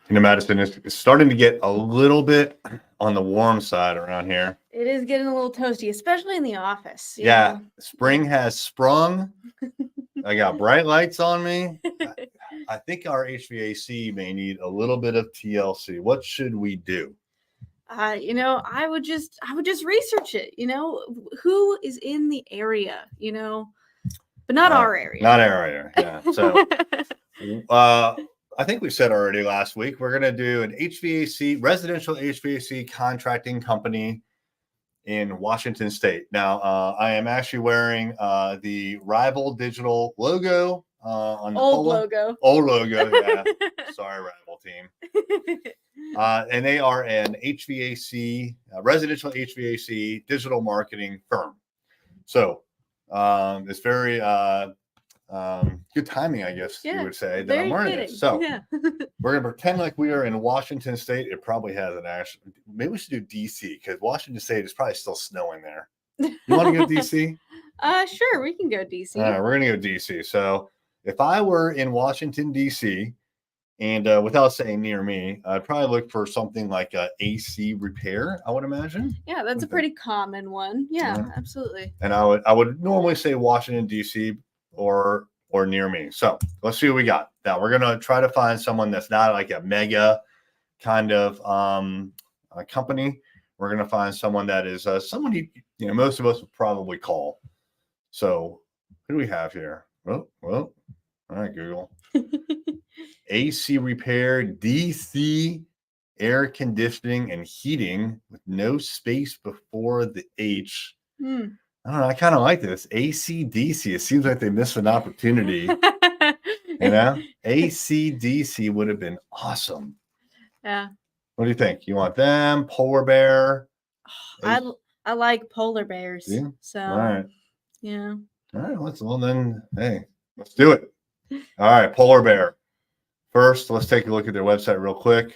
Madison, it's starting to get a little bit on the warm side around here. It is getting a little toasty, especially in the office. Yeah, spring has sprung. I got bright lights on me. I think our HVAC may need a little bit of TLC. What should we do? I would just research it. Who is in the area? But not our area. Not our area. Yeah. So, I think we said already last week we're gonna do an residential HVAC contracting company in Washington State. Now, I am actually wearing the Rival Digital logo on the old polo. logo. Old logo, yeah. Sorry, Rival team. And they are an HVAC, residential HVAC digital marketing firm. So it's very good timing, I guess you would say, that I'm learning this. So we're going to pretend like we are in Washington State. It probably has an actual, maybe we should do DC because Washington State is probably still snowing there. You want to go DC? Sure, we can go DC. All right, we're going to go DC. So if I were in Washington, DC, and without saying near me, I'd probably look for something like a AC repair, I would imagine. Yeah, that's a pretty common one. Yeah, absolutely. And I would normally say Washington, DC or near me. So let's see what we got. Now we're going to try to find someone that's not like a mega kind of company. We're going to find someone that is someone most of us would probably call. So who do we have here? Well, all right, Google. AC repair, DC air conditioning and heating with no space before the H. I don't know. I kind of like this. AC/DC. It seems like they missed an opportunity. AC/DC would have been awesome. Yeah. What do you think? You want them? Polar bear? I like polar bears. Yeah. So. All right. Yeah. All right. Let's do it. All right. Polar bear. First, let's take a look at their website real quick.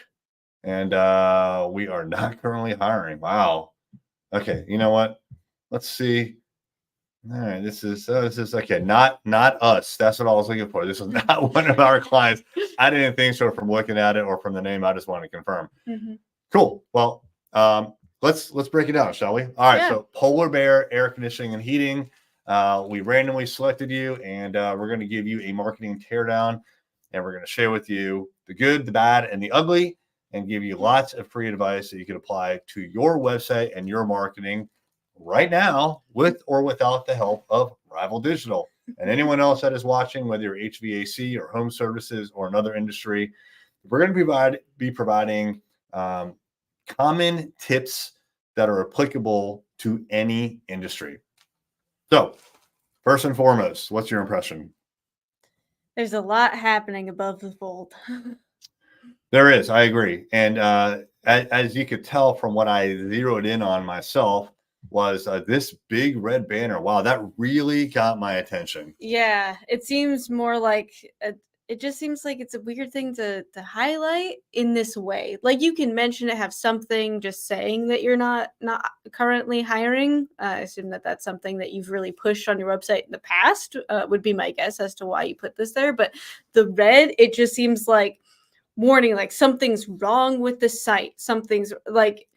And we are not currently hiring. Wow. Okay. You know what? Let's see. All right. This is okay. Not us. That's what I was looking for. This is not one of our clients. I didn't think so from looking at it or from the name. I just wanted to confirm. Mm-hmm. Cool. Well, let's break it down, shall we? All right. Yeah. So Polar Bear Air Conditioning and Heating. We randomly selected you, and we're going to give you a marketing teardown. And we're going to share with you the good, the bad, and the ugly, and give you lots of free advice that you can apply to your website and your marketing right now with or without the help of Rival Digital. And anyone else that is watching, whether you're HVAC or home services or another industry, we're going to be providing common tips that are applicable to any industry. So, first and foremost, what's your impression? There's a lot happening above the fold. There is. I agree. And as you could tell from what I zeroed in on myself was this big red banner. Wow, that really got my attention. Yeah, it seems more like it just seems like it's a weird thing to highlight in this way. Like you can mention it, have something just saying that you're not currently hiring. I assume that that's something that you've really pushed on your website in the past, would be my guess as to why you put this there. But the red, it just seems like warning, like something's wrong with the site. Something's like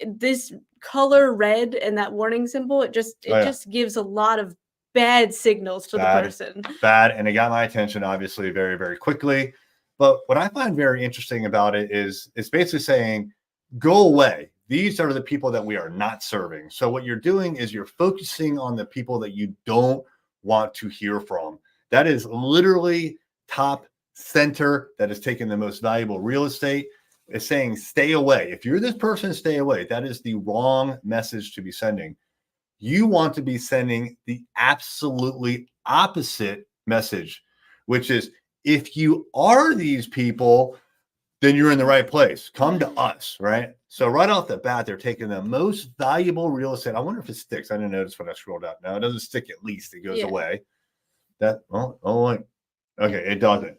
this color red and that warning symbol. It just gives a lot of bad signals to the person. Bad. And it got my attention, obviously, very, very quickly. But what I find very interesting about it is it's basically saying, go away. These are the people that we are not serving. So what you're doing is you're focusing on the people that you don't want to hear from. That is literally top center. That is taking the most valuable real estate. It's saying, stay away. If you're this person, stay away. That is the wrong message to be sending. You want to be sending the absolutely opposite message, which is if you are these people, then you're in the right place. Come to us, right? So right off the bat, they're taking the most valuable real estate. I wonder if it sticks. I didn't notice when I scrolled up. No, it doesn't stick. At least it goes away. Okay, it doesn't.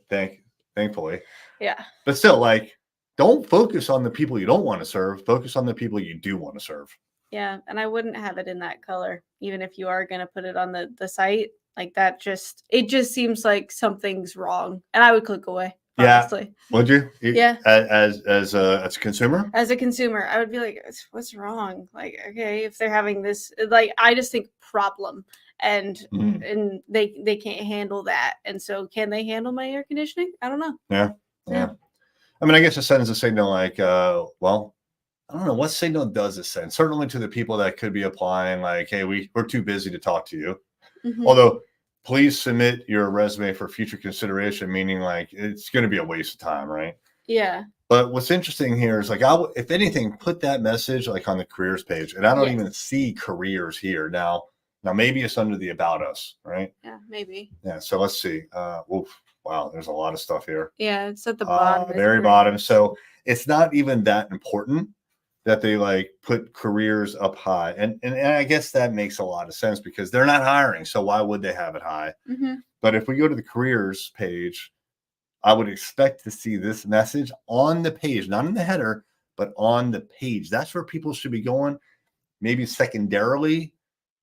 Thankfully. Yeah. But still, like, don't focus on the people you don't want to serve. Focus on the people you do want to serve. Yeah, and I wouldn't have it in that color, even if you are going to put it on the site. Like that it just seems like something's wrong. And I would click away. Yeah. honestly. Would you? Yeah. As a consumer? As a consumer, I would be like, what's wrong? Like, okay, if they're having this, like, I just think problem, and Mm. and they can't handle that. And so, can they handle my air conditioning? I don't know. Yeah. Yeah. I mean, I guess it sends a signal like, well, I don't know what signal does it send. Certainly to the people that could be applying, like, hey, we're too busy to talk to you. Mhm. Although, please submit your resume for future consideration, meaning like it's going to be a waste of time, right? Yeah. But what's interesting here is like, if anything, put that message like on the careers page, and I don't Yes. even see careers here now. Now maybe it's under the about us, right? Yeah, maybe. Yeah. So let's see. Oof, wow, there's a lot of stuff here. Yeah, it's at the bottom. Very bottom. So it's not even that important that they like put careers up high, and I guess that makes a lot of sense because they're not hiring. So why would they have it high? Mm-hmm. But if we go to the careers page, I would expect to see this message on the page, not in the header, but on the page. That's where people should be going. Maybe secondarily,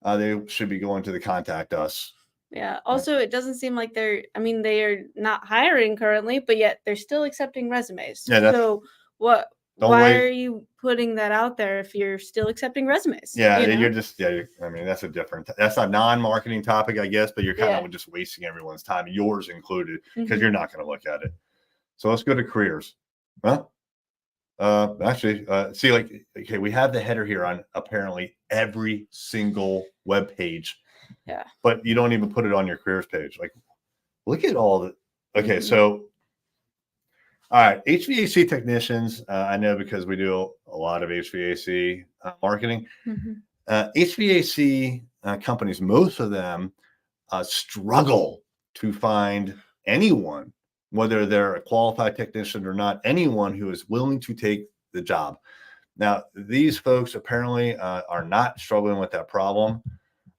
they should be going to the contact us. Yeah. Also, it doesn't seem like they are not hiring currently, but yet they're still accepting resumes. Yeah, So what? Don't Why wait. are you putting that out there if you're still accepting resumes? Yeah, you know? you're just I mean, that's a non-marketing topic, I guess, but you're kind Yeah. of just wasting everyone's time, yours included, because Mhm. you're not going to look at it. So let's go to careers. Well, actually, see, like, okay, we have the header here on apparently every single web page. Yeah. But you don't even put it on your careers page. Like, look at all the. Okay, Mhm. so all right, HVAC technicians. I know because we do a lot of HVAC marketing. Mhm. HVAC companies, most of them struggle to find anyone, whether they're a qualified technician or not, anyone who is willing to take the job. Now, these folks apparently are not struggling with that problem.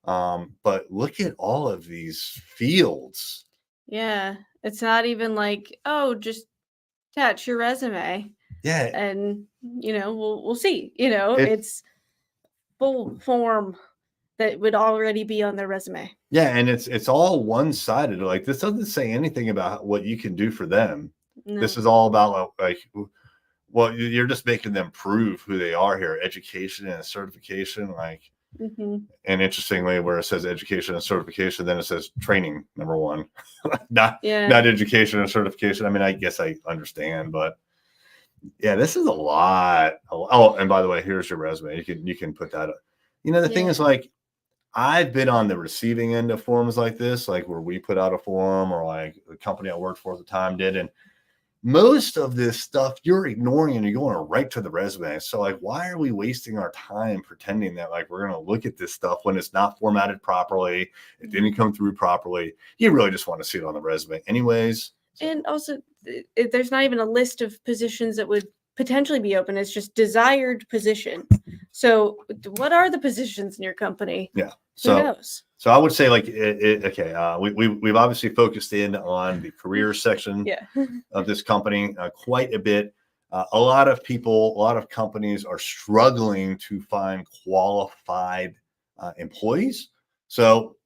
But look at all of these fields. Yeah. It's not even like, oh, just attach your resume, Yeah, and we'll see. it It's full form that would already be on their resume. yeah, and it's all one-sided. Like this doesn't say anything about what you can do for them. This No. is all about like well, you're just making them prove who they are here, education and certification. Like, Mhm. and interestingly, where it says education and certification, then it says training number one, not Yeah. not education and certification. I mean, I guess I understand, but yeah, this is a lot. Oh, and by the way, here's your resume. You can put that up. The thing is, Yeah. like, I've been on the receiving end of forms like this, like where we put out a form, or like the company I worked for at the time did, and most of this stuff you're ignoring and you're going right to the resume. So, like, why are we wasting our time pretending that like we're going to look at this stuff when it's not formatted properly, it didn't come through properly? You really just want to see it on the resume, anyways. And also, there's not even a list of positions that would potentially be open. It's just desired position. So, what are the positions in your company? Yeah. Who knows? So I would say like okay, we've obviously focused in on the career section Yeah. of this company quite a bit. A lot of companies are struggling to find qualified employees. So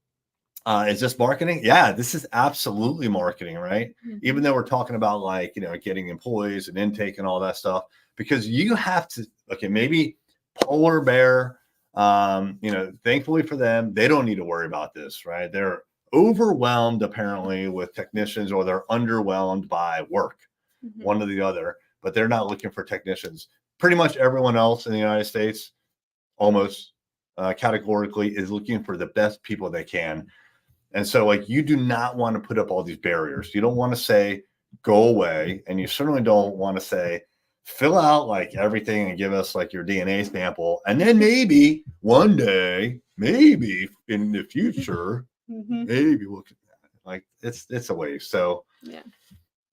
is this marketing? Yeah, this is absolutely marketing, right? Even though we're talking about like getting employees and intake and all that stuff, because you have to. Okay, maybe Polar Bear. Thankfully for them, they don't need to worry about this, right? They're overwhelmed apparently with technicians, or they're underwhelmed by work, Mhm. one or the other, but they're not looking for technicians. Pretty much everyone else in the United States, almost categorically, is looking for the best people they can. And so, like, you do not want to put up all these barriers. You don't want to say, go away. And you certainly don't want to say, fill out like everything and give us like your DNA sample. And then maybe one day, maybe in the future, Mhm. maybe we'll like it's a waste. So Yeah.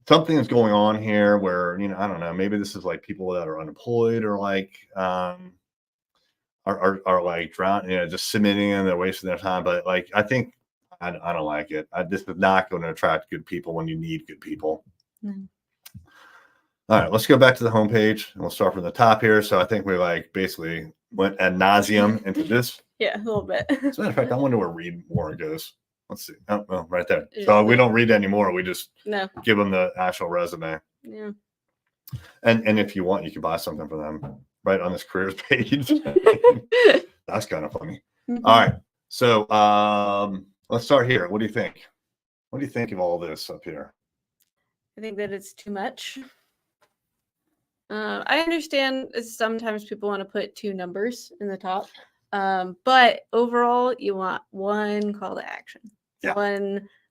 something is going on here where, I don't know, maybe this is like people that are unemployed, or like are like drown, just submitting and they're wasting their time. But like I think I don't like it. This is not going to attract good people when you need good people. No. All right, let's go back to the homepage and we'll start from the top here. So I think we like basically went ad nauseum into this. Yeah, a little bit. As a matter of fact, I wonder where read more goes. let's see. Oh, well, right there. So we don't read anymore. We just give them the actual resume. Yeah. And if you want, you can buy something for them right on this careers page. That's kind of funny. Mm-hmm. All right. So let's start here. What do you think? What do you think of all this up here? I think that it's too much. I understand sometimes people want to put 2 numbers in the top. But overall, you want one call to action. Yeah.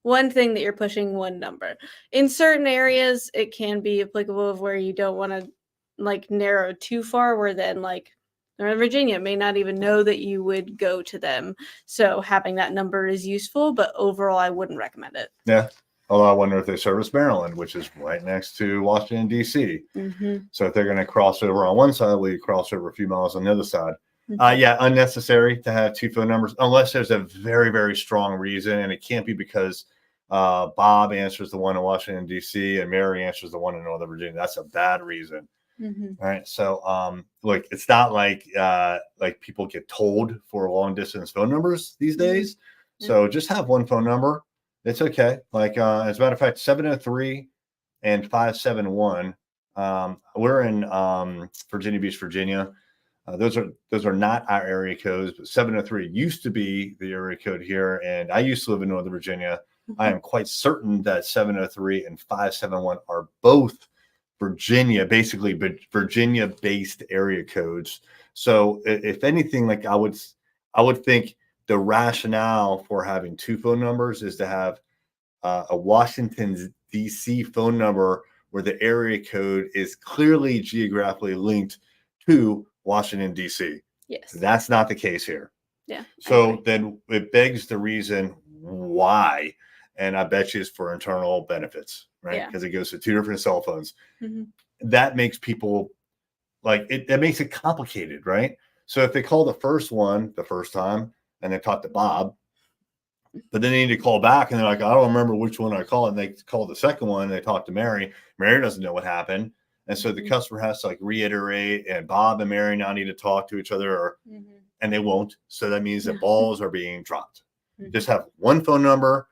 One thing that you're pushing, one number. In certain areas, it can be applicable of where you don't want to like narrow too far, where then like Northern Virginia may not even know that you would go to them. So having that number is useful, but overall, I wouldn't recommend it. Yeah. Although I wonder if they service Maryland, which is right next to Washington, D.C. Mm-hmm. So if they're going to cross over on one side, will you cross over a few miles on the other side? Yeah, unnecessary to have 2 phone numbers unless there's a very, very strong reason, and it can't be because Bob answers the one in Washington, D.C. and Mary answers the one in Northern Virginia. That's a bad reason. Mm-hmm. All right. So look, it's not like people get told for long distance phone numbers these days. Mm-hmm. So just have one phone number. It's okay. Like as a matter of fact, 703 and 571. We're in Virginia Beach, Virginia. Those are not our area codes, but 703 used to be the area code here, and I used to live in Northern Virginia. Mm-hmm. I am quite certain that 703 and 571 are both Virginia, basically, but Virginia-based area codes. So, if anything, like I would think the rationale for having 2 phone numbers is to have a Washington D.C. phone number where the area code is clearly geographically linked to Washington, D.C. Yes. That's not the case here. Yeah. So then it begs the reason why. And I bet you it's for internal benefits, right? Because it goes to 2 different cell phones. Mm-hmm. That makes people like it. That makes it complicated, right? So if they call the first one the first time and they talk to Bob, but then they need to call back and they're like, I don't remember which one I called. And they call the second one and they talk to Mary. Mary doesn't know what happened. And so the customer has to like reiterate, and Bob and Mary now need to talk to each other, and they won't. So that means that balls are being dropped. Just have one phone number,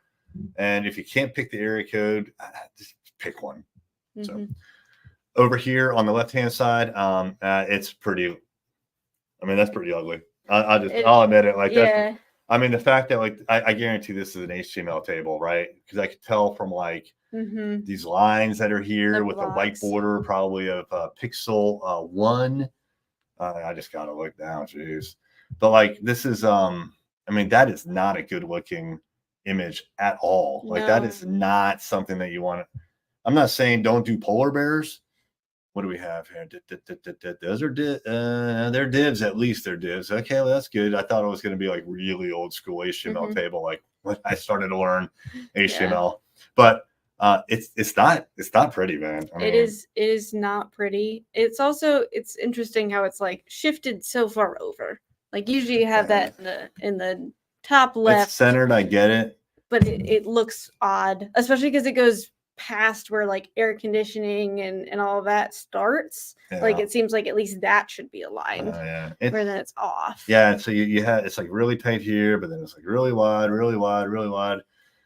and if you can't pick the area code, just pick one. So over here on the left-hand side, it's pretty. I mean, that's pretty ugly. I'll admit it. Like that. I mean, the fact that like I guarantee this is an HTML table, right? Because I could tell from like these lines that are here with a white border, probably of pixel 1. I just gotta look now, jeez. But like this is, I mean, that is not a good looking image at all. Like that is not something that you want to. I'm not saying don't do polar bears. What do we have here? Those are they're divs. At least they're divs. Okay, well, that's good. I thought it was going to be like really old school HTML table, like when I started to learn HTML. But it's not pretty, man. I mean, it is not pretty. It's interesting how it's like shifted so far over. Like usually you have that in the top left. It's centered. I get it, but it looks odd, especially because it goes past where like air conditioning and all of that starts. Like it seems like at least that should be aligned. Where then it's off. Yeah, so you have it's like really tight here, but then it's like really wide, really wide, really wide.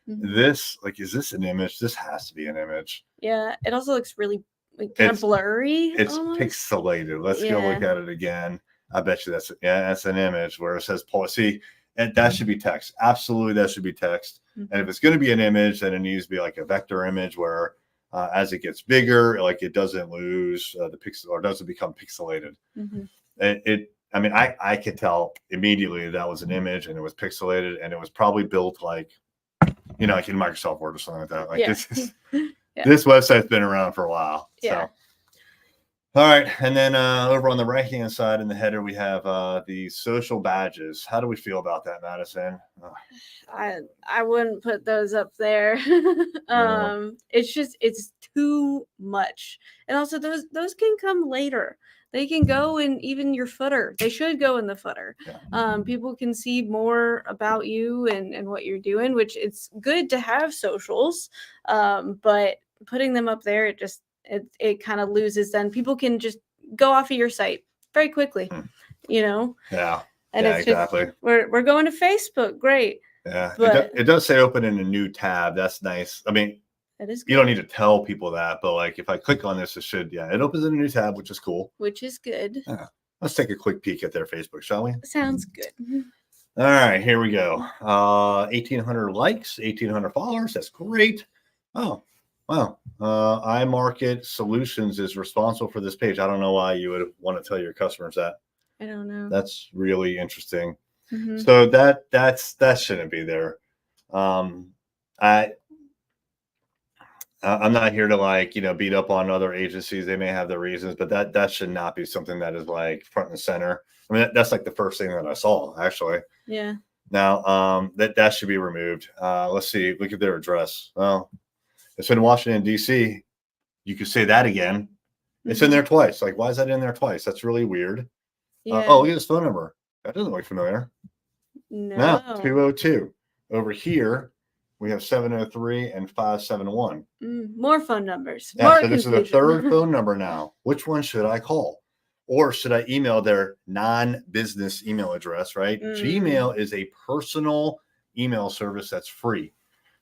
This, like, is this an image? This has to be an image. Yeah, it also looks really like kind of blurry. It's almost pixelated. Let's go look at it again. I bet you that's an image where it says policy. And that should be text. Absolutely, that should be text. And if it's going to be an image, then it needs to be like a vector image where as it gets bigger, like it doesn't lose the pixel or doesn't become pixelated. I mean, I could tell immediately that was an image and it was pixelated and it was probably built like, like in Microsoft Word or something like that. Like this website's been around for a while. So. All right, and then over on the right-hand side in the header, we have the social badges. How do we feel about that, Madison? I wouldn't put those up there. It's too much, and also those can come later. They can go in even your footer. They should go in the footer. People can see more about you and what you're doing, which it's good to have socials, but putting them up there, it kind of loses. Then people can just go off of your site very quickly, Yeah. And it's exactly. We're going to Facebook. Great. Yeah, But it does say open in a new tab. That's nice. I mean, that is you good. don't need to tell people that, but like if I click on this, it opens in a new tab, which is cool. Which is good. Yeah. Let's take a quick peek at their Facebook, shall we? Sounds good. All right, here we go. 1,800 likes, 1,800 followers. That's great. Oh, wow. iMarket Solutions is responsible for this page. I don't know why you would want to tell your customers that. I don't know. That's really interesting. Mhm. So that shouldn't be there. I'm not here to like, beat up on other agencies. They may have their reasons, but that should not be something that is like front and center. I mean, that's like the first thing that I saw actually. Yeah. Now, that should be removed. Let's see. Look at their address. Well, it's in Washington, D.C. You could say that again. It's in Mhm. there twice. Like, why is that in there twice? That's really weird. Yeah. Oh, look at his phone number. That doesn't look familiar. No, No. 202. Over here, we have 703 and 571. More phone numbers. Yeah, More so this is the confusion. third phone number now. Which one should I call? Or should I email their non-business email address, right? Gmail is a personal email service that's free.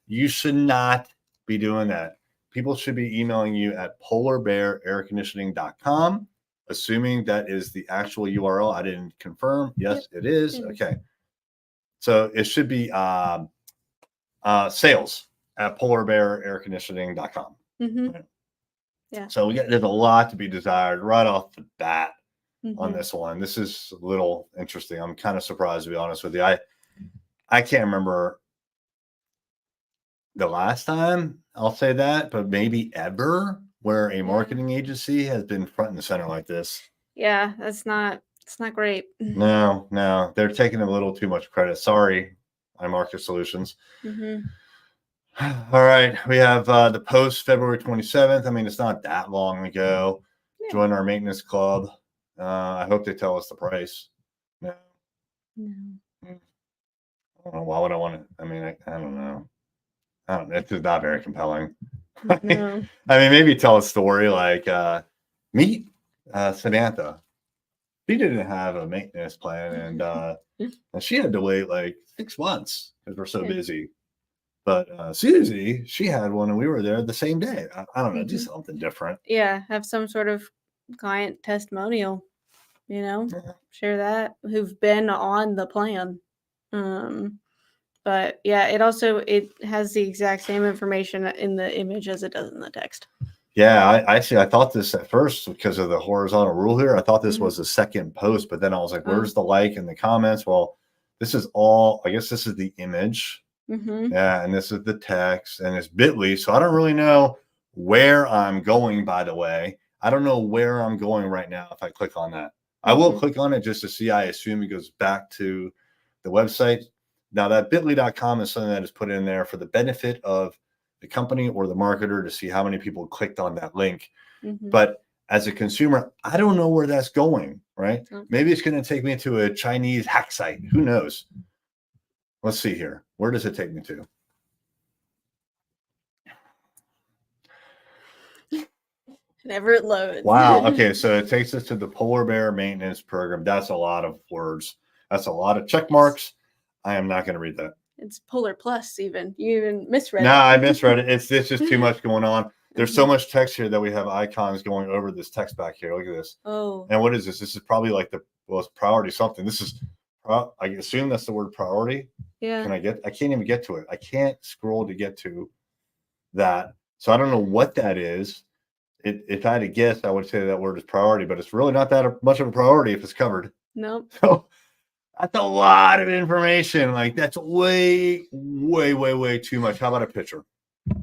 You should not be doing that. People should be emailing you at polarbearairconditioning.com, assuming that is the actual URL. I didn't confirm. Yes, it is. Okay. So it should be sales at polarbearairconditioning.com. Mhm. Yeah. So there's a lot to be desired right off the bat on Mhm. this one. This is a little interesting. I'm kind of surprised, to be honest with you. I can't remember the last time, I'll say that, but maybe ever, where a marketing agency has been front and center like this. Yeah, it's not great. No, they're taking a little too much credit. Sorry, iMarket Solutions. Mhm. All right, we have the post February 27th. I mean, it's not that long ago. Yeah. Join our maintenance club. I hope they tell us the price. No. No. I don't know. Why would I want to? I mean, I don't know. It's just not very compelling. No. I mean, maybe tell a story like meet Samantha. She didn't have a maintenance plan, and she had to wait like 6 months because we're so busy. But Susie, she had one, and we were there the same day. I don't know, do something different. Yeah, have some sort of client testimonial, share that, who've been on the plan. But yeah, it has the exact same information in the image as it does in the text. Yeah, I thought this at first because of the horizontal rule here. I thought this was the second post, but then I was like, where's the like in the comments? Well, this is all, I guess this is the image. Yeah, and this is the text, and it's bit.ly. So I don't really know where I'm going, by the way. I don't know where I'm going right now if I click on that. I will click on it just to see. I assume it goes back to the website. Now, that bit.ly.com is something that is put in there for the benefit of the company or the marketer to see how many people clicked on that link. But as a consumer, I don't know where that's going, right? Maybe it's going to take me to a Chinese hack site. Who knows? Let's see here. Where does it take me to? Whenever it loads. Wow. Okay. So it takes us to the Polar Bear Maintenance Program. That's a lot of words. That's a lot of check marks. I am not going to read that. It's Polar Plus even. You even misread it. it. I misread it. It's just too much going on. There's so much text here that we have icons going over this text back here. Look at this. Oh. And what is this? This is probably like it's priority something. This is, I assume that's the word priority. Yeah. I can't even get to it. I can't scroll to get to that. So I don't know what that is. If I had to guess, I would say that word is priority, but it's really not that much of a priority if it's covered. Nope. So that's a lot of information. Like that's way, way, way, way too much. How about a picture?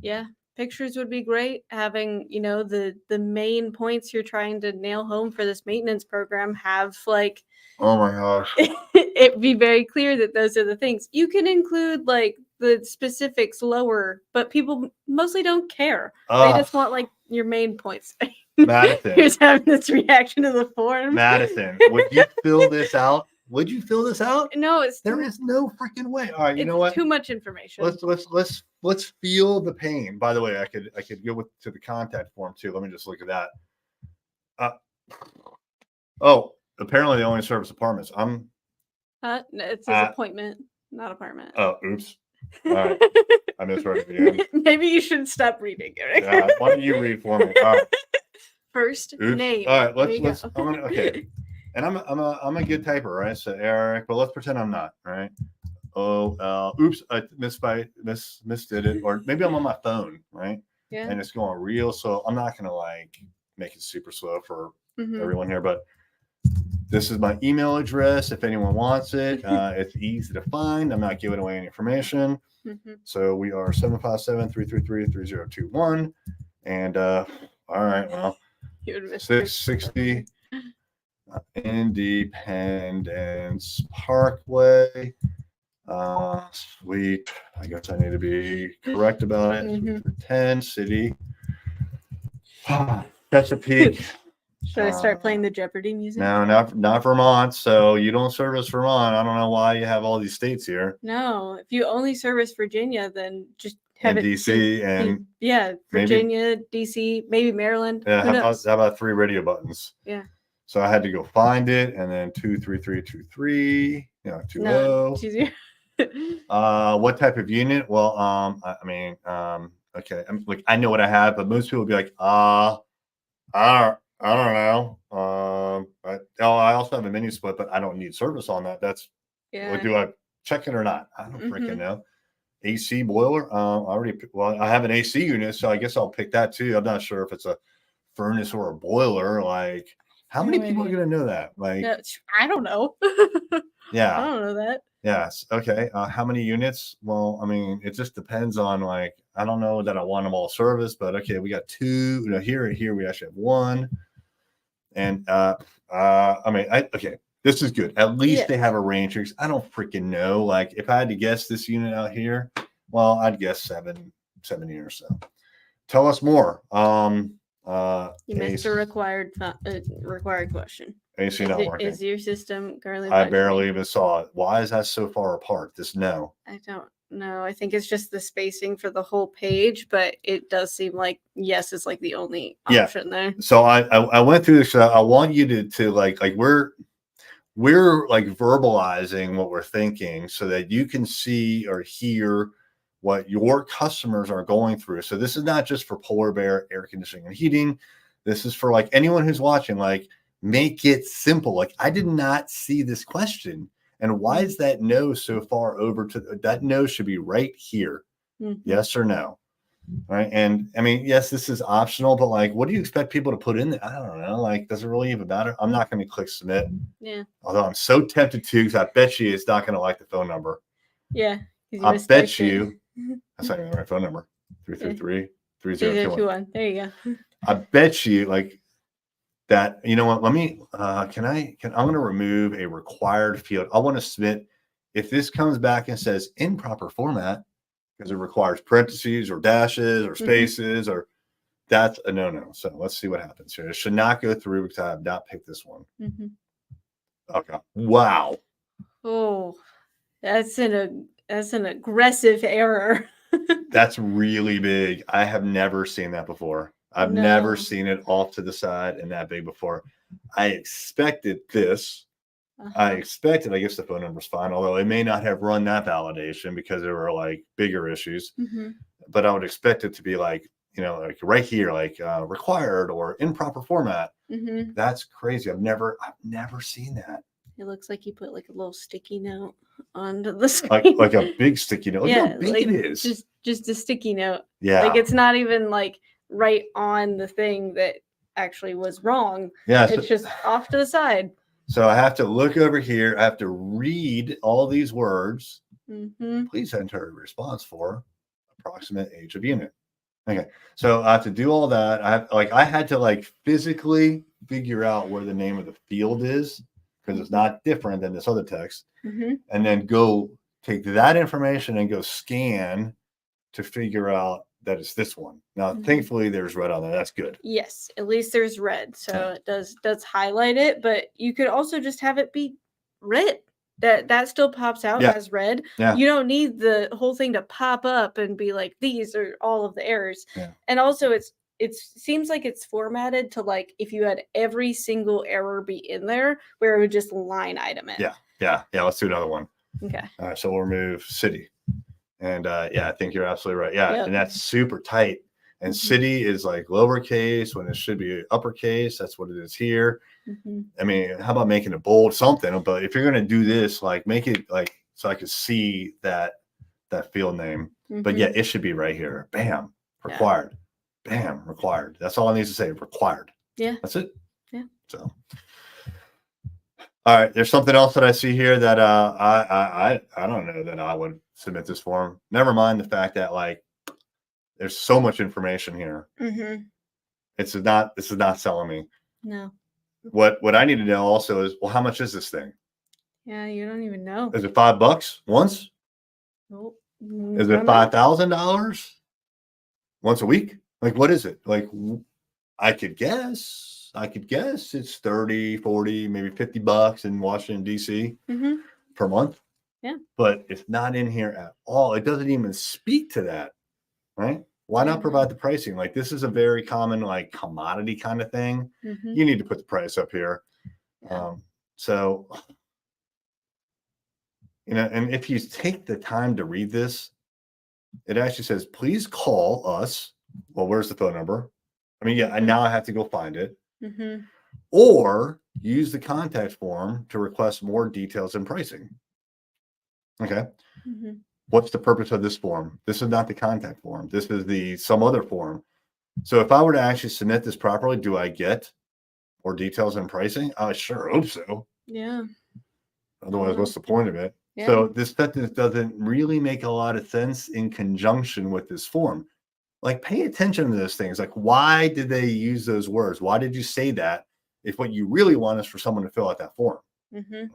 Yeah. Pictures would be great. Having, the main points you're trying to nail home for this maintenance program have like, oh my gosh, it be very clear that those are the things. You can include like the specifics lower, but people mostly don't care. They just want like your main points. Madison, here's having this reaction to the form. Madison, would you fill this out? Would you fill this out? No, there is no freaking way. All right, you know what? Too much information. Let's feel the pain. By the way, I could go to the contact form too. Let me just look at that. Oh, apparently they only service apartments. It says appointment. not apartment. Oh, oops. All right. I misread it again. Maybe you should stop reading, Eric. Yeah, why don't you read for me? All right. First Oops. name. All right, There you let's go. I'm gonna okay. And I'm a good typer, right? So Eric, but let's pretend I'm not, right? Oops, I misdid it, or maybe I'm on my phone, right? Yeah. And it's going real slow. I'm not gonna like make it super slow for Mhm. everyone here, but this is my email address. If anyone wants it, it's easy to find. I'm not giving away any information. Mhm. So we are 757-333-3021. And all right, well, You would miss 660 Independence Parkway. Sweet. I guess I need to be correct about it. Mhm. 10 City. Chesapeake. Should I start playing the Jeopardy music? No, not Vermont. So you don't service Vermont. I don't know why you have all these states here. No, if you only service Virginia, then just have And it DC and yeah, Virginia, DC, maybe Maryland. Yeah, Who how knows? about 3 radio buttons? Yeah. So I had to go find it, and then 23323, 20. No, it's easier. What type of unit? Well, okay, like I know what I have, but most people would be like, I don't know. I also have a menu split, but I don't need service on that. That's Yeah. do I check it or not? I don't freaking Mhm. know. AC boiler. I have an AC unit, so I guess I'll pick that too. I'm not sure if it's a furnace or a boiler. Like, how many No people are idea. gonna know that? Like, No, I don't know. yeah. I don't know that. Yes. Okay. How many units? Well, I mean, it just depends on like, I don't know that I want them all serviced, but okay, we got 2. Here we actually have 1. And okay, this is good. At least Yeah. they have a range here. I don't freaking know. Like, if I had to guess this unit out here, well, I'd guess 7 years. So tell us more. You missed a required question. AC not working. Is your system currently I functioning? barely even saw it. Why is that so far apart? This no. I don't know. I think it's just the spacing for the whole page, but it does seem like yes is like the only option there. So I went through this. I want you to like we're like verbalizing what we're thinking so that you can see or hear what your customers are going through. So this is not just for Polar Bear air conditioning and heating. This is for like anyone who's watching, like make it simple. Like I did not see this question. And why is that no so far over to that no should be right here? Mhm. Yes or no? Right. And I mean, yes, this is optional, but like, what do you expect people to put in there? I don't know. Like, does it really even matter? I'm not going to click submit. Yeah. Although I'm so tempted to, because I bet you it's not going to like the phone number. Yeah. I bet you that's not even the right phone number. 333-3021. There you go. I bet you like that. You know what? Let me I'm going to remove a required field. I want to submit if this comes back and says improper format because it requires parentheses or dashes or spaces or that's a no. So let's see what happens here. It should not go through because I have not picked this one. Okay. Wow. Oh, that's an aggressive error. That's really big. I have never seen that before. I've never seen it off to the side and that big before. I expected this. I expected, I guess the phone number's fine, although it may not have run that validation because there were like bigger issues. But I would expect it to be like, like right here, like required or improper format. That's crazy. I've never seen that. It looks like you put like a little sticky note onto the screen. Like a big sticky note. Look how big like it is. Just a sticky note. Yeah. Like it's not even like right on the thing that actually was wrong. Yeah. It's just off to the side. So I have to look over here. I have to read all these words. Please enter a response for approximate age of unit. Okay. So I have to do all that. I had to physically figure out where the name of the field is because it's not different than this other text. And then go take that information and go scan to figure out that it's this one. Now, thankfully, there's red on there. That's good. Yes, at least there's red, so it does highlight it. But you could also just have it be red. That still pops out as red. Yeah. You don't need the whole thing to pop up and be like these are all of the errors. Yeah. And also, it seems like it's formatted to like if you had every single error be in there, where it would just line item it. Yeah. Let's do another one. Okay. All right, so we'll remove city. And yeah, I think you're absolutely right. Yeah, Yep. and that's super tight. And Mhm. city is like lowercase when it should be uppercase. That's what it is here. Mhm. I mean, how about making it bold something? But if you're gonna do this, like make it like so I could see that field name. But yeah, Mhm. it should be right here. Bam, Yeah. required. Bam, required. That's all I need to say. Required. Yeah. That's it. Yeah. So, all right. There's something else that I see here that I don't know that I would submit this form. Never mind the fact that like there's so much information here. Mhm. This is not selling me. No. What I need to know also is, well, how much is this thing? Yeah, you don't even know. Is it $5 once? Nope. Is Don't it know. $5,000 once a week? Like, what is it? Like, I could guess it's 30, 40, maybe $50 in Washington, D.C. Mhm. per month. Yeah. But it's not in here at all. It doesn't even speak to that, right? Why Yeah, not provide the pricing? Like, this is a very common, like, commodity kind of thing. Mhm. You need to put the price up here. Yeah. So, you know, and if you take the time to read this, it actually says, please call us. Well, where's the phone number? I mean, yeah, and now I have to go find it. Mhm. Or use the contact form to request more details and pricing. Okay. Mhm. What's the purpose of this form? This is not the contact form. This is the some other form. So if I were to actually submit this properly, do I get more details and pricing? I sure hope so. Yeah. Otherwise, what's the point of it? Yeah. So this sentence doesn't really make a lot of sense in conjunction with this form. Like, pay attention to those things. Like, why did they use those words? Why did you say that? If what you really want is for someone to fill out that form. Mhm.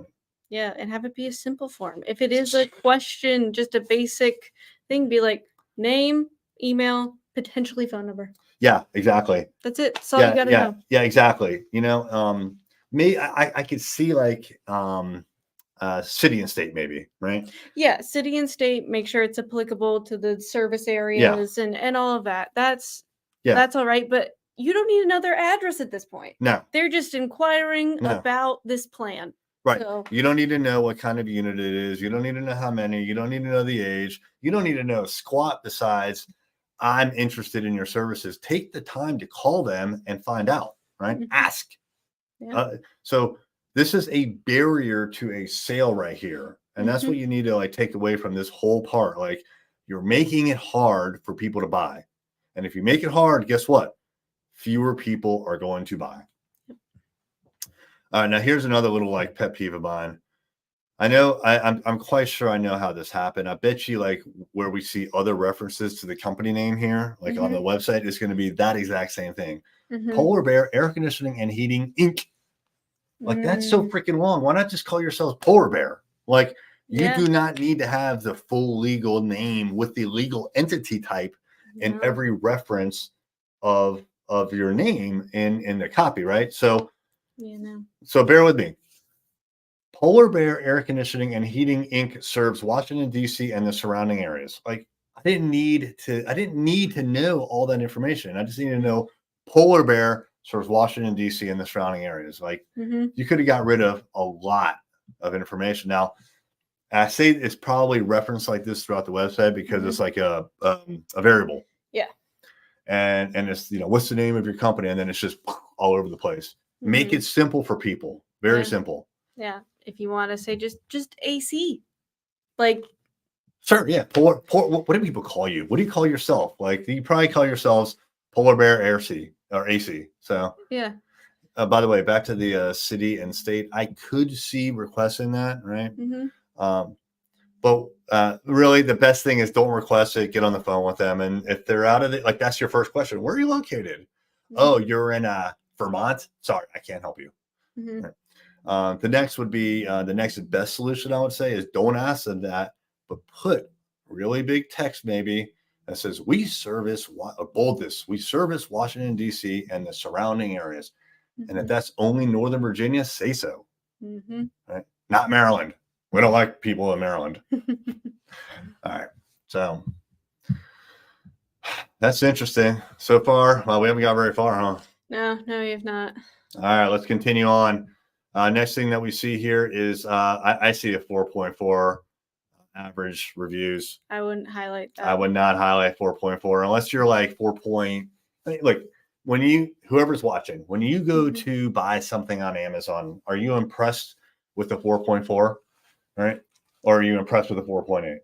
Yeah, and have it be a simple form. If it is a question, just a basic thing, be like name, email, potentially phone number. Yeah, exactly. That's it. That's all you gotta know. Yeah, exactly. You know, me, I could see like city and state, maybe, right? Yeah, city and state, make sure it's applicable to the service Yeah, areas and all of that. That's yeah. all right, but you don't need another address at this point. No, They're just inquiring no. about this plan. Right. So, You don't need to know what kind of unit it is. You don't need to know how many. You don't need to know the age. You don't need to know squat besides I'm interested in your services. Take the time to call them and find out, right? Mhm. Ask. Yeah. So this is a barrier to a sale right here. And that's what Mhm. you need to like take away from this whole part. Like, you're making it hard for people to buy. And if you make it hard, guess what? Fewer people are going to buy. Now here's another little like pet peeve of mine. I know I'm quite sure I know how this happened. I bet you like where we see other references to the company name here, like on the Mhm. website, is going to be that exact same thing. Mhm. Polar Bear Air Conditioning and Heating Inc. Like, that's so Mm, freaking long. Why not just call yourselves Polar Bear? Like, you yeah. do not need to have the full legal name with the legal entity type in No. every reference of your name in the copy, right? So Yeah, no. bear with me. Polar Bear Air Conditioning and Heating Inc. serves Washington, D.C. and the surrounding areas. Like, I didn't need to know all that information. I just need to know Polar Bear serves Washington, D.C. and the surrounding areas. Like, Mhm. you could have got rid of a lot of information. Now, I say it's probably referenced like this throughout the website because it's Mhm. like a variable. Yeah. And it's, what's the name of your company? And then it's just all over the place. Make Mhm. it simple for people. Very Yeah. simple. Yeah. If you want to say just AC. Like, Sure, yeah. What do people call you? What do you call yourself? Like, you probably call yourselves Polar Bear Air C or AC. So, yeah. by the way, back to the city and state, I could see requesting that, right? Mhm. Um, but really, the best thing is don't request it. Get on the phone with them, and if they're out of it, like, that's your first question. Where are you located? Oh, Mhm. you're in Vermont. Sorry, I can't help you. Mhm. Right. The next would be the next best solution, I would say, is don't ask them that, but put really big text maybe that says, we service, bold this, we service Washington, D.C. and the surrounding areas. And if Mhm. that's only Northern Virginia, say so, Mhm. right? Not Maryland. We don't like people in Maryland. All right. So that's interesting. So far, well, we haven't got very far, huh? No, you've not. All right, let's continue on. Next thing that we see here is I see a 4.4. average reviews. I wouldn't highlight that. I would not highlight 4.4 unless you're like 4. Look, whoever's watching, when you go to buy something on Amazon, are you impressed with the 4.4, right? Or are you impressed with the 4.8?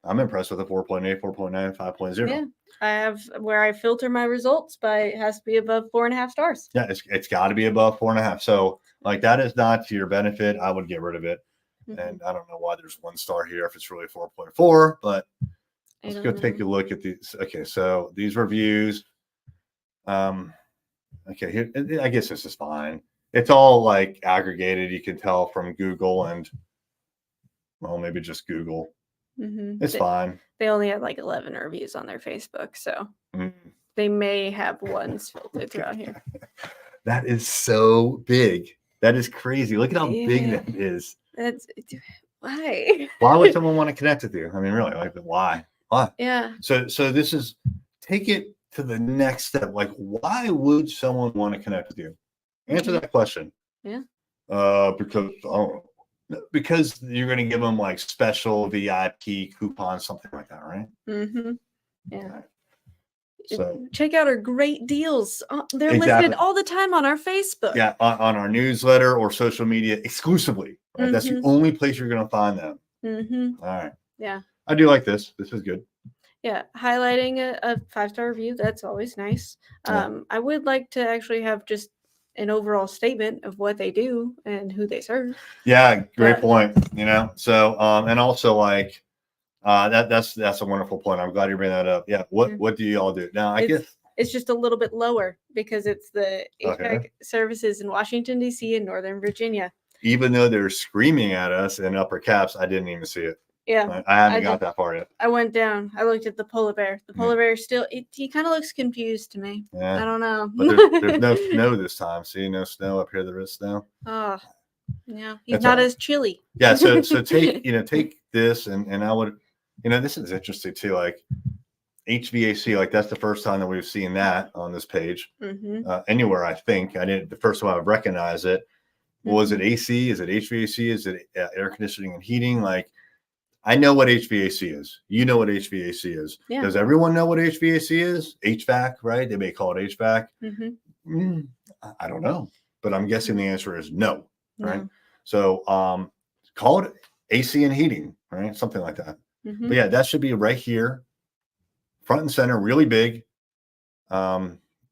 I'm impressed with the 4.8, 4.9, 5.0. Yeah, I have where I filter my results by it has to be above 4.5 stars. Yeah, it's got to be above 4.5. So like that is not to your benefit. I would get rid of it. And I don't know why there's 1 star here if it's really 4.4, but let's go take a look at these. Okay, so these reviews. Okay, here, I guess this is fine. It's all like aggregated. You can tell from Google and, well, maybe just Google. It's fine. They only have like 11 reviews on their Facebook, so they may have ones filtered throughout here. That is so big. That is crazy. Look at how big that is. Why? Why would someone want to connect with you? I mean, really, like why? Why? Yeah. So this is, take it to the next step. Like, why would someone want to connect with you? Answer that question. Yeah. Because you're going to give them like special VIP coupons, something like that, right? Yeah. Okay. So check out our great deals. They're listed all the time on our Facebook. Yeah, on our newsletter or social media exclusively. Right? That's the only place you're going to find them. All right. Yeah. I do like this. This is good. Yeah, highlighting a 5-star review, that's always nice. I would like to actually have just an overall statement of what they do and who they serve. Yeah, great point. So and also like that's a wonderful point. I'm glad you bring that up. Yeah, what do you all do now? I guess it's just a little bit lower because it's the HVAC services in Washington D.C. and Northern Virginia. Even though they're screaming at us in upper caps, I didn't even see it. Yeah, I haven't got that far yet. I went down. I looked at the polar bear. The polar bear still, he kind of looks confused to me. Yeah. I don't know. But there's no snow this time. See, no snow up here. There is snow. Oh, yeah. He's not as chilly. Yeah. So take this and I would, this is interesting too. Like HVAC, like that's the first time that we've seen that on this page. Anywhere, I think. The first time I've recognized it. Was it AC? Is it HVAC? Is it air conditioning and heating? Like, I know what HVAC is. You know what HVAC is. Yeah. Does everyone know what HVAC is? HVAC, right? They may call it HVAC. I don't know, but I'm guessing the answer is no, right? So call it AC and heating, right? Something like that. But yeah, that should be right here, front and center, really big.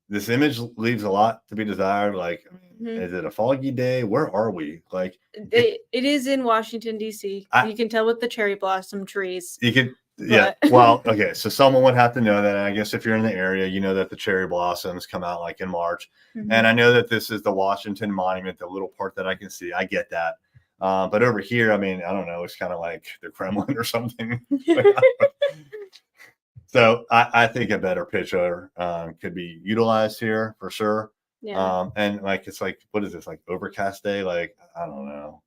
This image leaves a lot to be desired. Like, is it a foggy day? Where are we? Like, it is in Washington, D.C. You can tell with the cherry blossom trees. You could, yeah. Well, okay. So someone would have to know that. And I guess if you're in the area, you know that the cherry blossoms come out like in March. And I know that this is the Washington Monument, the little part that I can see. I get that. But over here, I mean, I don't know. It's kind of like the Kremlin or something. So I think a better picture could be utilized here for sure. Yeah. And like, it's like, what is this? Like overcast day? Like, I don't know.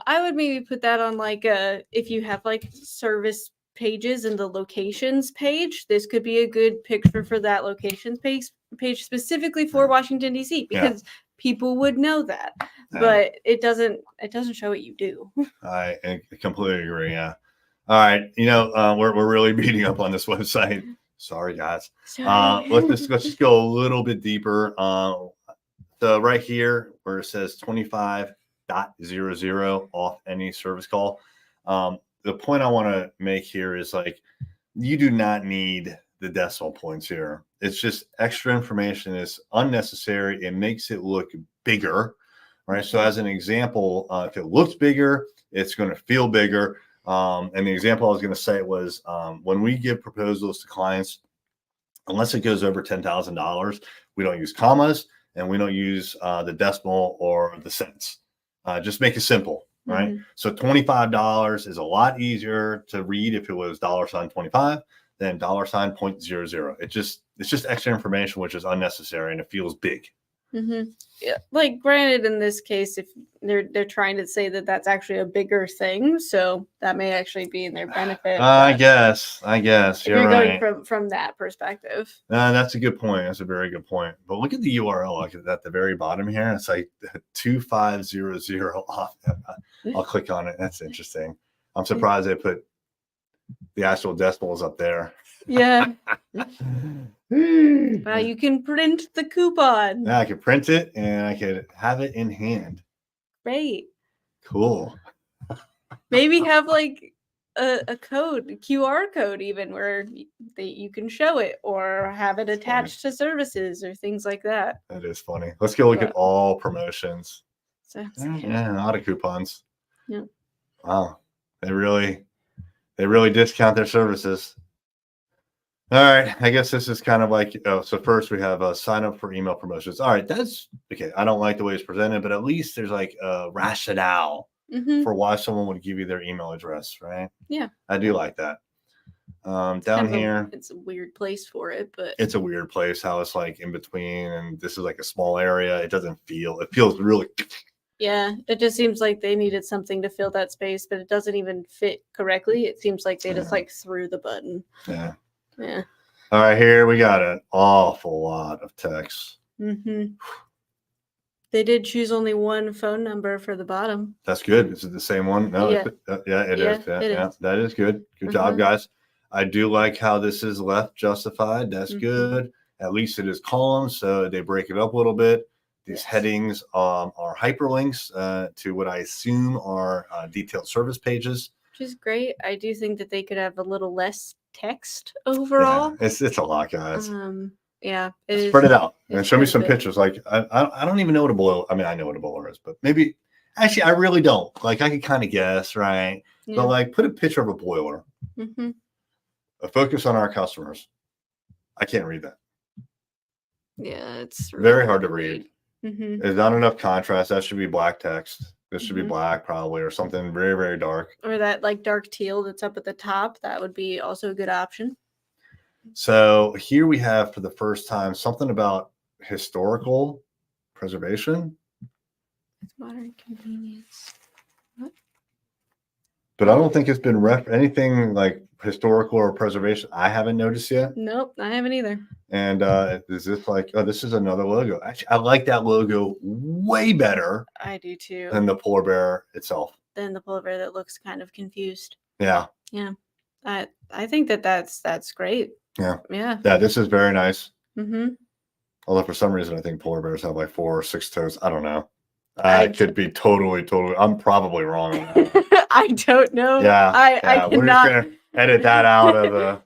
I would maybe put that on like if you have like service pages in the locations page, this could be a good picture for that locations page specifically for Washington, D.C. because people would know that. But it doesn't show what you do. I completely agree. Yeah. All right, we're really beating up on this website. Sorry, guys. Let's just go a little bit deeper. So right here where it says 25.00 off any service call. The point I want to make here is like you do not need the decimal points here. It's just extra information. It's unnecessary. It makes it look bigger, right? So as an example, if it looks bigger, it's going to feel bigger. And the example I was going to say was when we give proposals to clients, unless it goes over $10,000, we don't use commas and we don't use the decimal or the cents. Just make it simple, right? So $25 is a lot easier to read if it was $25 than $.00. It's just extra information, which is unnecessary and it feels big. Yeah, like granted, in this case, if they're trying to say that that's actually a bigger thing, so that may actually be in their benefit. I guess you're right. Going from that perspective. That's a good point. That's a very good point. But look at the URL. Look at the very bottom here. It's like 2500 off. I'll click on it. That's interesting. I'm surprised they put the actual decimals up there. Yeah. Wow, you can print the coupon. Now I could print it and I could have it in hand. Great. Cool. Maybe have like a code, a QR code even, where you can show it or have it attached to services or things like that. That is funny. Let's go look at all promotions. Sounds Yeah, a lot of coupons. Yeah. Wow. They really discount their services. All right. I guess this is kind of like, so first we have sign up for email promotions. All right. That's okay. I don't like the way it's presented, but at least there's like a rationale for why someone would give you their email address, right? Yeah. I do like that. Down here, it's a weird place for it, but it's a weird place how it's like in between, and this is like a small area. It feels really. Yeah, it just seems like they needed something to fill that space, but it doesn't even fit correctly. It seems like they just like threw the button. Yeah. Yeah. All right, here we got an awful lot of text. They did choose only one phone number for the bottom. That's good. Is it the same one? No. Yeah. It is. Yeah, that is good. Good job, guys. I do like how this is left justified. That's good. At least it is columns, so they break it up a little bit. These headings are hyperlinks to what I assume are detailed service pages. Which is great. I do think that they could have a little less text overall. Yeah, it's a lot, guys. Yeah, spread it out and show me some pictures. Like I don't even know what a blow. I mean, I know what a blower is, but maybe actually I really don't. Like I can kind of guess, right? Yeah. But like put a picture of a boiler. A focus on our customers. I can't read that. Yeah, it's really very hard to read. There's not enough contrast. That should be black text. This should be black probably, or something very, very dark. Or that like dark teal that's up at the top. That would be also a good option. So here we have for the first time something about historical preservation. It's modern convenience. What? But I don't think it's been anything like historical or preservation. I haven't noticed yet. Nope, I haven't either. And is this like, oh, this is another logo. Actually, I like that logo way better. I do too. Than the polar bear itself. Than the polar bear that looks kind of confused. Yeah. Yeah. I think that's great. Yeah. Yeah. Yeah, this is very nice. Although for some reason I think polar bears have like 4 or 6 toes. I don't know. I could be totally. I'm probably wrong on that. I don't know. Yeah. I cannot. We're just gonna edit that out of the.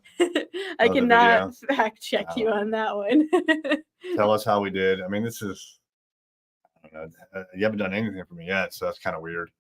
I cannot fact check you on that one. Tell us how we did. I mean, this is. I don't know. You haven't done anything for me yet, so that's kind of weird.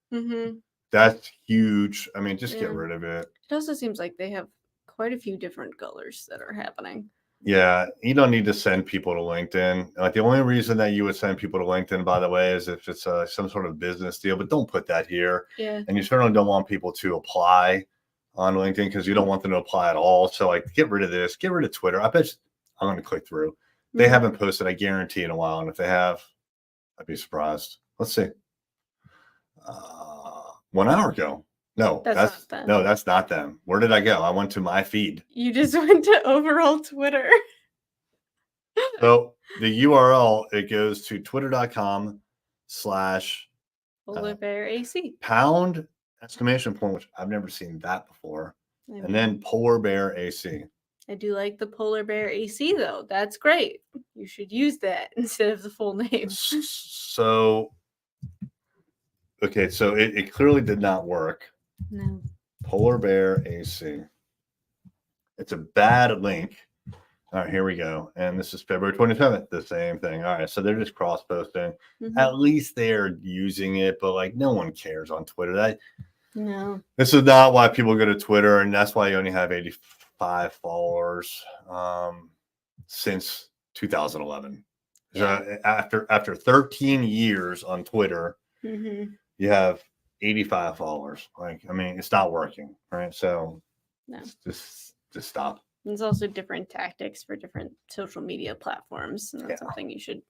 That's huge. I mean, just get rid of it. It also seems like they have quite a few different colors that are happening. Yeah, you don't need to send people to LinkedIn. Like the only reason that you would send people to LinkedIn, by the way, is if it's some sort of business deal. But don't put that here. Yeah. And you certainly don't want people to apply on LinkedIn because you don't want them to apply at all. So like, get rid of this. Get rid of Twitter. I bet I'm going to click through. They haven't posted, I guarantee, in a while. And if they have, I'd be surprised. Let's see. 1 hour ago. No, that's not them. Where did I go? I went to my feed. You just went to overall Twitter. So the URL, it goes to twitter.com/ polar bear AC # exclamation point, which I've never seen that before. And then polar bear AC. I do like the polar bear AC though. That's great. You should use that instead of the full name. So, okay, so it clearly did not work. No. Polar bear AC. It's a bad link. All right, here we go. And this is February 27th, the same thing. All right, so they're just cross-posting. At least they're using it, but like no one cares on Twitter. No. This is not why people go to Twitter, and that's why you only have 85 followers since 2011. So after 13 years on Twitter, you have 85 followers. Like, I mean, it's not working, right? So no. Just stop. There's also different tactics for different social media platforms, and that's something you should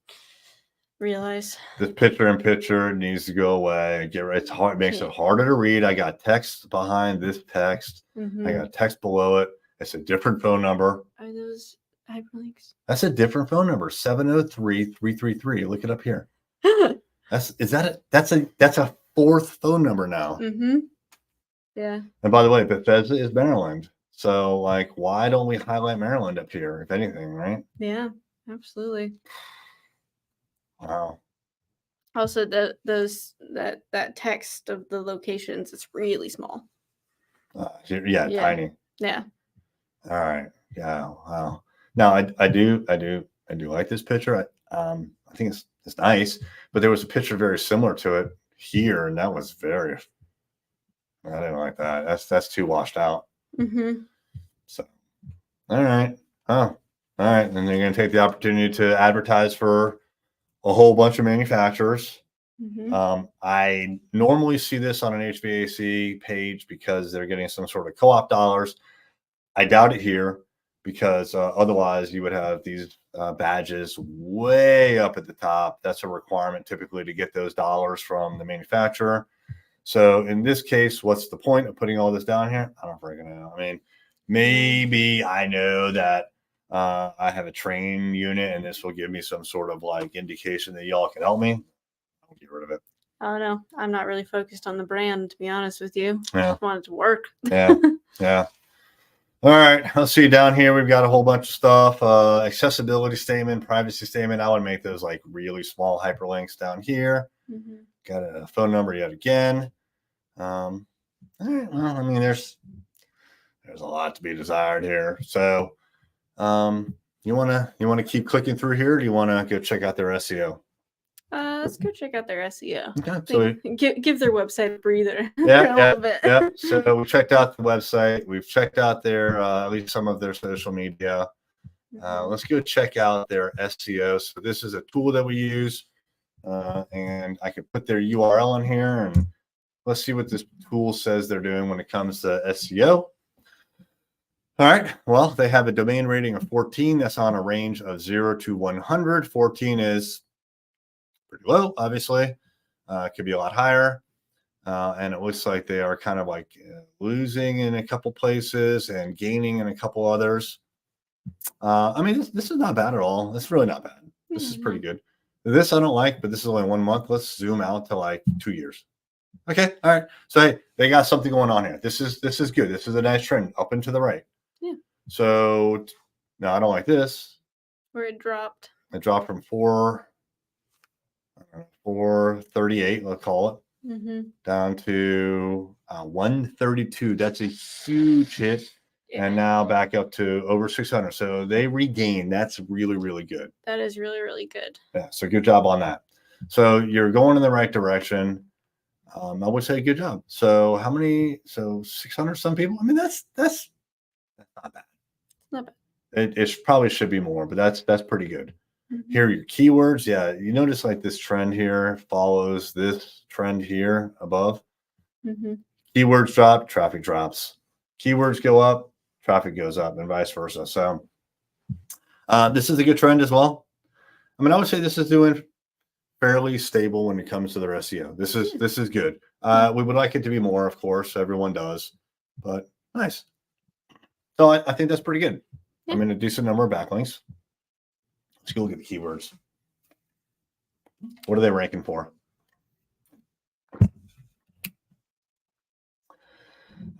realize. This picture needs to go away. Get right. It's hard. It makes it harder to read. I got text behind this text. I got text below it. It's a different phone number. Are those hyperlinks? That's a different phone number. 703-333. Look it up here. That's a 4th phone number now. Yeah. And by the way, Bethesda is Maryland. So, like, why don't we highlight Maryland up here, if anything, right? Yeah, absolutely. Wow. Also, that text of the locations is really small. Yeah, Yeah. tiny. Yeah. All right. Yeah. Wow. Now, I do like this picture. I think it's nice, but there was a picture very similar to it here, and that was very. I didn't like that. That's too washed out. Mm-hmm. So, all right. Oh, all right. And they're going to take the opportunity to advertise for a whole bunch of manufacturers. Mm-hmm. I normally see this on an HVAC page because they're getting some sort of co-op dollars. I doubt it here because otherwise you would have these badges way up at the top. That's a requirement typically to get those dollars from the manufacturer. So in this case, what's the point of putting all this down here? I don't freaking know. I mean, maybe I know that I have a train unit and this will give me some sort of like indication that y'all can help me. I'll get rid of it. I don't know. I'm not really focused on the brand, to be honest with you. Yeah. I just want it to work. Yeah. Yeah. All right. Let's see down here. We've got a whole bunch of stuff. Accessibility statement, privacy statement. I would make those like really small hyperlinks down here. Mm-hmm. Got a phone number yet again. All right. Well, I mean, there's a lot to be desired here. So, you wanna keep clicking through here? Or do you want to go check out their SEO? Let's go check out their SEO. Okay. So Give their website a breather for a yeah. little bit. Yeah. So we checked out the website. We've checked out their at least some of their social media. Let's go check out their SEO. So this is a tool that we use, and I can put their URL in here, and let's see what this tool says they're doing when it comes to SEO. All right. Well, they have a domain rating of 14. That's on a range of 0 to 100. 14 is pretty low, obviously. It could be a lot higher. And it looks like they are kind of like losing in a couple places and gaining in a couple others. I mean, this is not bad at all. It's really not bad. This is pretty good. This I don't like, but this is only 1 month. Let's zoom out to like 2 years. Okay. All right. So hey, they got something going on here. This is good. This is a nice trend up and to the right. Yeah. So no, I don't like this. Where it dropped. It dropped from 438, let's call it, down to 132. That's a huge hit. Yeah. And now back up to over 600. So they regained. That's really, really good. That is really, really good. Yeah. So good job on that. So you're going in the right direction. I would say good job. So how many? So 600 some people. I mean, that's not bad. Not bad. It probably should be more, but that's pretty good. Here are your keywords. Yeah, you notice like this trend here follows this trend here above. Keywords drop, traffic drops. Keywords go up, traffic goes up, and vice versa. So this is a good trend as well. I mean, I would say this is doing fairly stable when it comes to their SEO. This is good. We would like it to be more, of course. Everyone does, but nice. So I think that's pretty good. Yeah. I mean, a decent number of backlinks. Let's go look at the keywords. What are they ranking for?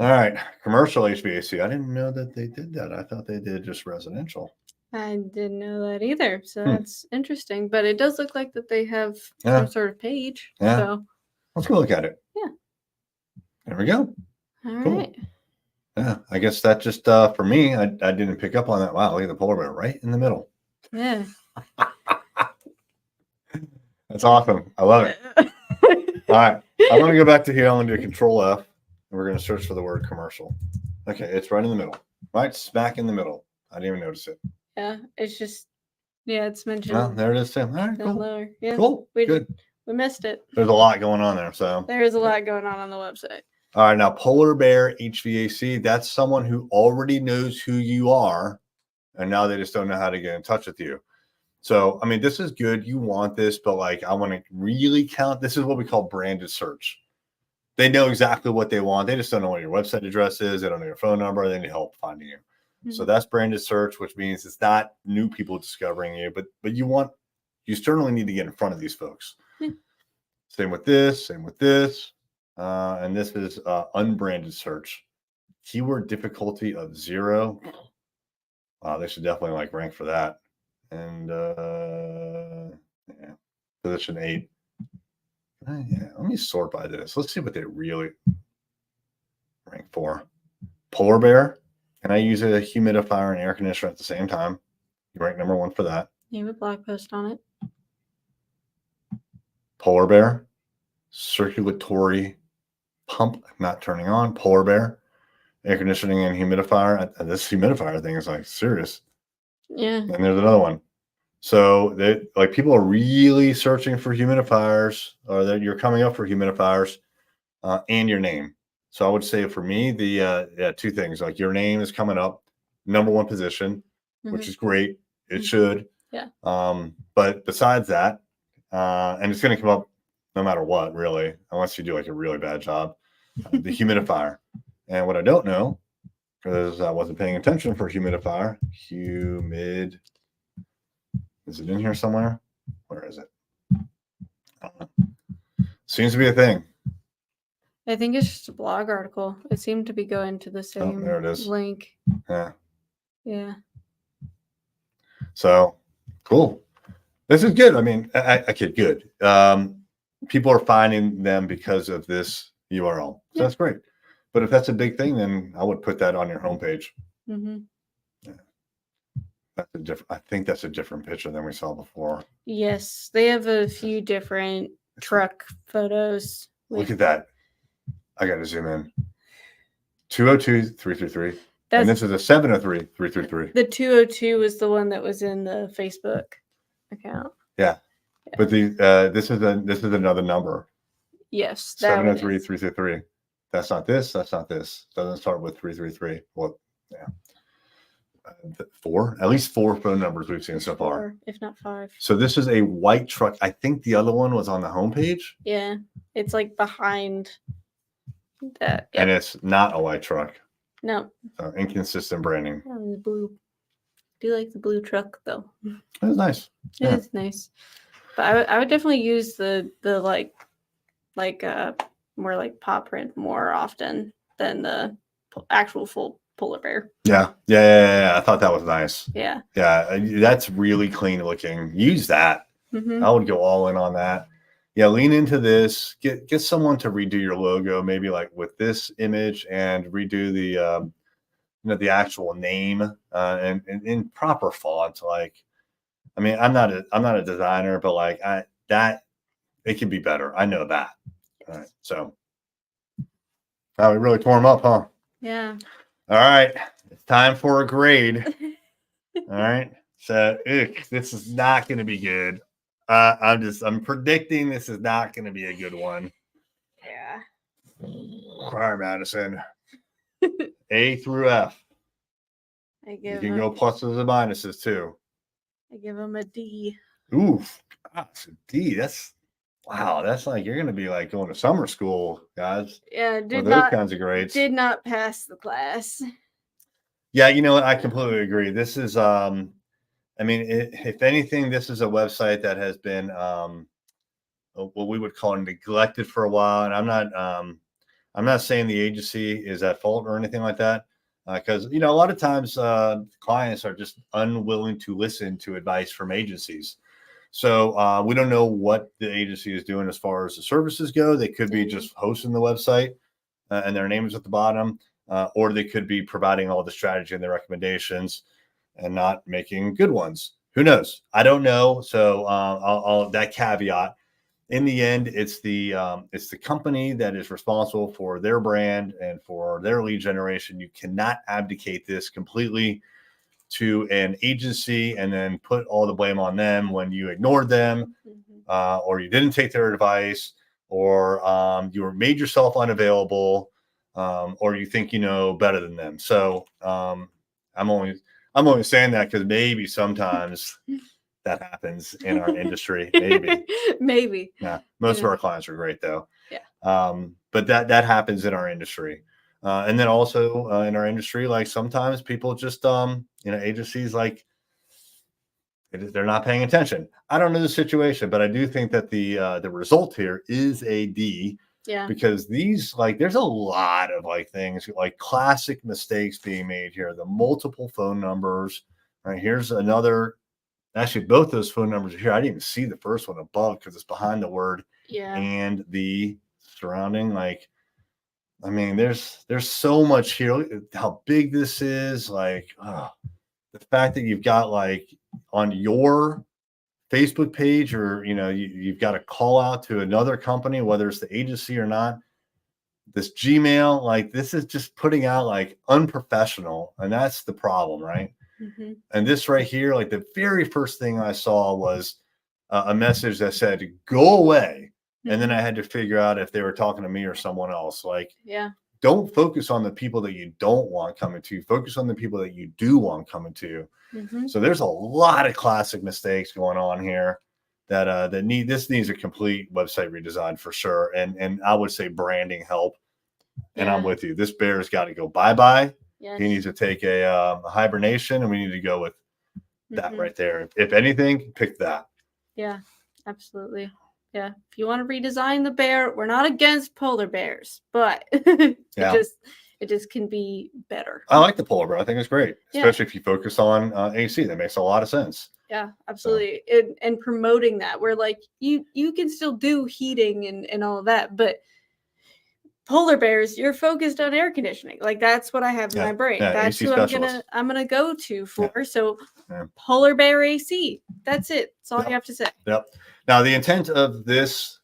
All right, commercial HVAC. I didn't know that they did that. I thought they did just residential. I didn't know that either. So that's interesting. But it does look like that they have some sort of page. Yeah. So let's go look at it. Yeah. There we go. All right. Yeah, I guess that just for me, I didn't pick up on that. Wow, look at the polar bear right in the middle. Yeah. That's awesome. I love it. All right. I'm going to go back to here. I'm going to do a Control F, and we're going to search for the word commercial. Okay, it's right in the middle. Right smack in the middle. I didn't even notice it. Yeah, it's just, it's mentioned. Well, there it is too. All right, cool. Lower. Yeah. Cool. Good. We missed it. There's a lot going on there. So there is a lot going on the website. All right, now Polar Bear HVAC, that's someone who already knows who you are, and now they just don't know how to get in touch with you. So, I mean, this is good. You want this, but like, I want to really count. This is what we call branded search. They know exactly what they want. They just don't know what your website address is. They don't know your phone number. They need help finding you. So that's branded search, which means it's not new people discovering you, but you certainly need to get in front of these folks. Same with this, and this is unbranded search. keyword difficulty of 0. Wow, they should definitely like rank for that. And yeah, position 8. Yeah, let me sort by this. Let's see what they really rank for. Polar bear. Can I use a humidifier and air conditioner at the same time? You rank number 1 for that. You have a blog post on it. Polar bear. Circulatory pump not turning on. Polar bear. Air conditioning and humidifier. This humidifier thing is like serious. Yeah. And there's another one. So they like people are really searching for humidifiers, or that you're coming up for humidifiers, and your name. So I would say for me, the 2 things, like your name is coming up, number 1 position, which is great. It should. Yeah. But besides that, and it's going to come up no matter what, really, unless you do like a really bad job, the humidifier. And what I don't know, because I wasn't paying attention for humidifier, is it in here somewhere? Where is it? I don't know. Seems to be a thing. I think it's just a blog article. It seemed to be going to the same there it is. link. Yeah. Yeah. So cool. This is good. I mean, okay, good. People are finding them because of this URL. So that's great. But if that's a big thing, then I would put that on your homepage. Mm-hmm. Yeah. I think that's a different picture than we saw before. Yes, they have a few different truck photos. Look at that. I got to zoom in. 202-333. And this is a 703-333. The 202 was the one that was in the Facebook account. Yeah. But this is another number. Yes. 703-333. That's not this. That's not this. Doesn't start with 333. Well, yeah. 4, at least 4 phone numbers we've seen so far, if not 5. So this is a white truck. I think the other one was on the homepage. Yeah, it's like behind that. Yep. And it's not a white truck. No. So inconsistent branding. The blue. Do you like the blue truck though? That's nice. It is nice. But I would definitely use the more like paw print more often than the actual full polar bear. Yeah. I thought that was nice. Yeah. That's really clean looking. Use that. Mm-hmm. I would go all in on that. Yeah, lean into this. Get someone to redo your logo, maybe like with this image, and redo the actual name and in proper font. Like, I mean, I'm not a designer, but like that it can be better. I know that. All right, so we really tore them up, huh? Yeah. All right, it's time for a grade. All right, so this is not going to be good. I'm predicting this is not going to be a good one. Yeah. All right, Madison. A through F. You can go pluses and minuses too. I give them a D. Oof. Gosh, a D. That's like you're going to be like going to summer school, guys. Yeah, those kinds of grades. Did not pass the class. Yeah, you know what? I completely agree. This is I mean, if anything, this is a website that has been what we would call neglected for a while. And I'm not saying the agency is at fault or anything like that, because a lot of times clients are just unwilling to listen to advice from agencies. So we don't know what the agency is doing as far as the services go. They could be just hosting the website and their name is at the bottom, or they could be providing all the strategy and the recommendations and not making good ones. Who knows? I don't know. So I'll that caveat. In the end, it's the company that is responsible for their brand and for their lead generation. You cannot abdicate this completely to an agency and then put all the blame on them when you ignored them, or you didn't take their advice, or you made yourself unavailable, or you think you know better than them. So I'm only saying that because maybe sometimes that happens in our industry. Maybe. Yeah. Most of our clients are great though. Yeah. But that happens in our industry. And then also in our industry, like sometimes people just, agencies like they're not paying attention. I don't know the situation, but I do think that the result here is a D. Yeah. because these, like, there's a lot of like things like classic mistakes being made here. The multiple phone numbers. Right, here's another. Actually, both those phone numbers are here. I didn't even see the first one above because it's behind the word Yeah. and the surrounding. Like, I mean, there's so much here. Look at how big this is. Like, the fact that you've got like on your Facebook page, or you've got a call out to another company, whether it's the agency or not. This Gmail, like, this is just putting out like unprofessional, and that's the problem, right? Mm-hmm. And this right here, like the very first thing I saw was a message that said "go away," and then I had to figure out if they were talking to me or someone else. Like, Yeah. don't focus on the people that you don't want coming to you. Focus on the people that you do want coming to you. Mm-hmm. So there's a lot of classic mistakes going on here that needs a complete website redesign for sure. And I would say branding help. And I'm with you. This bear's got to go bye-bye. Yes. He needs to take a hibernation, and we need to go with that Mhm. right there. If anything, pick that. Yeah, absolutely. Yeah. If you want to redesign the bear, we're not against polar bears, but Yeah. it just can be better. I like the polar bear. I think it's great, Yeah. especially if you focus on AC. That makes a lot of sense. Yeah, absolutely. And promoting that, where like you can still do heating and all of that, but polar bears, you're focused on air conditioning. Like, that's what I have in my brain. Yeah, That's AC who specialist. I'm gonna go to for. Yeah. So Yeah. polar bear AC. That's it. That's all you have to say. Yep. Now, the intent of this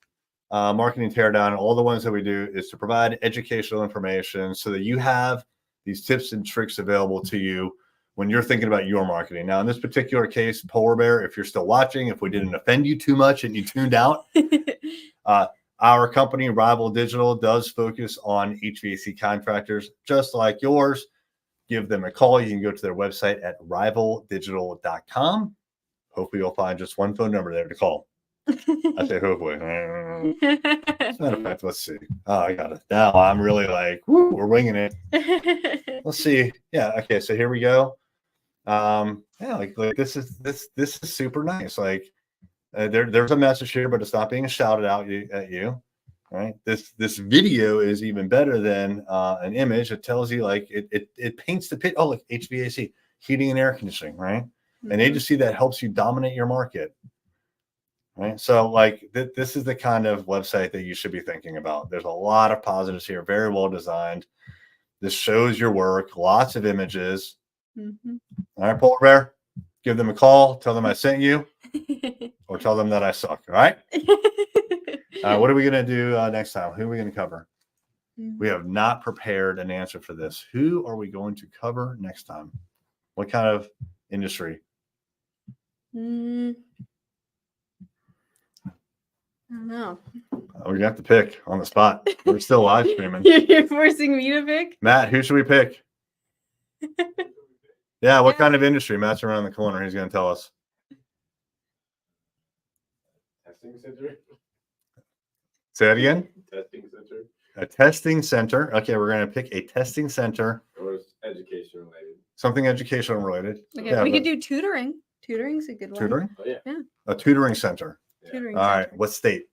marketing teardown and all the ones that we do is to provide educational information so that you have these tips and tricks available to you when you're thinking about your marketing. Now, in this particular case, polar bear, if you're still watching, if we didn't offend you too much and you tuned out, our company, Rival Digital, does focus on HVAC contractors just like yours. Give them a call. You can go to their website at rivaldigital.com. Hopefully, you'll find just one phone number there to call. I say hopefully. As a matter of fact, let's see. Oh, I got it. Now I'm really like, woo, we're winging it. Let's see. Yeah. Okay. So here we go. Yeah. Like this is super nice. Like there's a message here, but it's not being shouted out at you. Right. This video is even better than an image. It tells you, like, it paints the picture. Oh, like HVAC, heating and air conditioning, right? Mm-hmm. An agency that helps you dominate your market. Right. So like this is the kind of website that you should be thinking about. There's a lot of positives here, very well designed. This shows your work, lots of images. Mm-hmm. All right, polar bear, give them a call, tell them I sent you, or tell them that I suck. All right. What are we going to do next time? Who are we going to cover? Mm-hmm. We have not prepared an answer for this. Who are we going to cover next time? What kind of industry? I don't know. We're going to have to pick on the spot. We're still live streaming. You're forcing me to pick? Matt, who should we pick? Yeah, what kind of industry? Matt's around the corner. He's going to tell us. Testing center. Say that again? Testing center. A testing center. Okay, we're going to pick a testing center. Or education related. Something educational related. Okay, Yeah, we but- could do tutoring. Tutoring's a good one. Tutoring? Oh yeah. Yeah. A tutoring center. Tutoring All right. center. What state?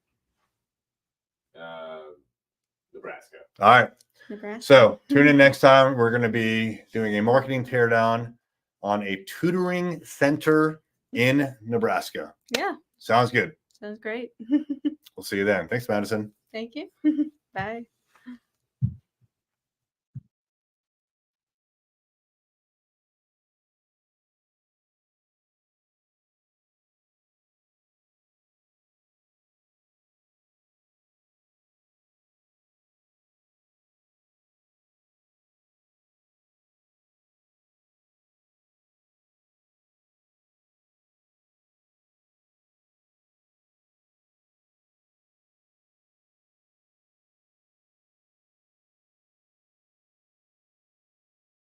Nebraska. All right. Nebraska. So tune in next time. We're going to be doing a marketing teardown on a tutoring center in Nebraska. Yeah, Sounds good. sounds great. We'll see you then. Thanks, Madison. Thank you. Bye.